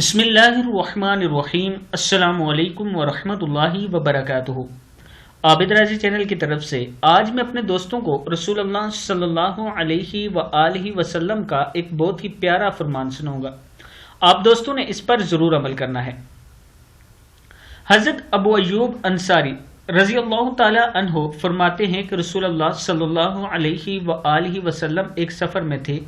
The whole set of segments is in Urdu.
بسم اللہ الرحمن الرحیم۔ السلام علیکم ورحمۃ اللہ وبرکاتہ۔ عابد راضی چینل کی طرف سے آج میں اپنے دوستوں کو رسول اللہ صلی اللہ علیہ وآلہ وسلم کا ایک بہت ہی پیارا فرمان سناؤں گا۔ آپ دوستوں نے اس پر ضرور عمل کرنا ہے۔ حضرت ابو ایوب انصاری رضی اللہ تعالی عنہ فرماتے ہیں کہ رسول اللہ صلی اللہ علیہ وآلہ وسلم ایک سفر میں تھے۔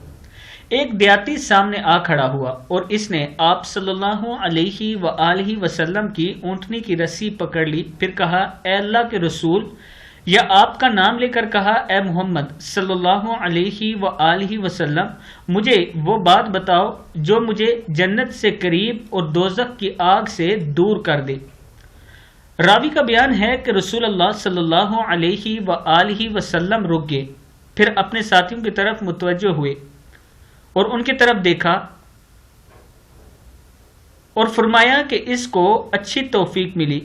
ایک دیہاتی سامنے آ کھڑا ہوا اور اس نے آپ صلی اللہ علیہ وآلہ وسلم کی اونٹنی کی رسی پکڑ لی، پھر کہا اے اللہ کے رسول، یا آپ کا نام لے کر کہا اے محمد صلی اللہ علیہ وآلہ وسلم، مجھے وہ بات بتاؤ جو مجھے جنت سے قریب اور دوزخ کی آگ سے دور کر دے۔ راوی کا بیان ہے کہ رسول اللہ صلی اللہ علیہ وآلہ وسلم رک گئے، پھر اپنے ساتھیوں کی طرف متوجہ ہوئے اور ان کی طرف دیکھا اور فرمایا کہ اس کو اچھی توفیق ملی۔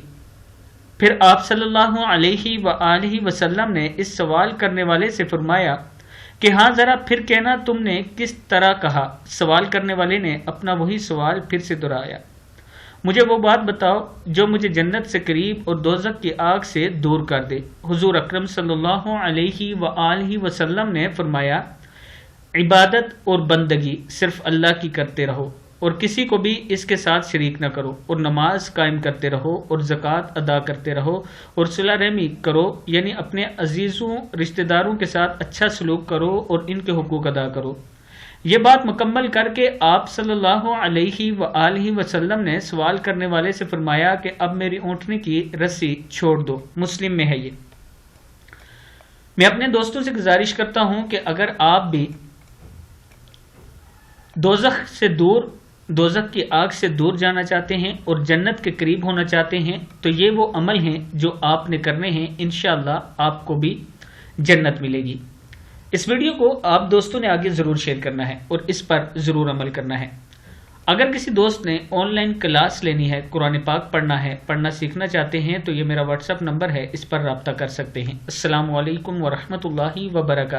پھر آپ صلی اللہ علیہ وآلہ وسلم نے اس سوال کرنے والے سے فرمایا کہ ہاں ذرا پھر کہنا تم نے کس طرح کہا۔ سوال کرنے والے نے اپنا وہی سوال پھر سے دہرایا، مجھے وہ بات بتاؤ جو مجھے جنت سے قریب اور دوزخ کی آگ سے دور کر دے۔ حضور اکرم صلی اللہ علیہ وآلہ وسلم نے فرمایا، عبادت اور بندگی صرف اللہ کی کرتے رہو اور کسی کو بھی اس کے ساتھ شریک نہ کرو، اور نماز قائم کرتے رہو اور زکوٰۃ ادا کرتے رہو اور صلہ رحمی کرو، یعنی اپنے عزیزوں رشتہ داروں کے ساتھ اچھا سلوک کرو اور ان کے حقوق ادا کرو۔ یہ بات مکمل کر کے آپ صلی اللہ علیہ وآلہ وسلم نے سوال کرنے والے سے فرمایا کہ اب میری اونٹنی کی رسی چھوڑ دو۔ مسلم میں ہے یہ۔ میں اپنے دوستوں سے گزارش کرتا ہوں کہ اگر آپ بھی دوزخ کی آگ سے دور جانا چاہتے ہیں اور جنت کے قریب ہونا چاہتے ہیں تو یہ وہ عمل ہیں جو آپ نے کرنے ہیں، انشاءاللہ آپ کو بھی جنت ملے گی۔ اس ویڈیو کو آپ دوستوں نے آگے ضرور شیئر کرنا ہے اور اس پر ضرور عمل کرنا ہے۔ اگر کسی دوست نے آن لائن کلاس لینی ہے، قرآن پاک پڑھنا سیکھنا چاہتے ہیں تو یہ میرا واٹس ایپ نمبر ہے، اس پر رابطہ کر سکتے ہیں۔ السلام علیکم ورحمۃ اللہ وبرکاتہ۔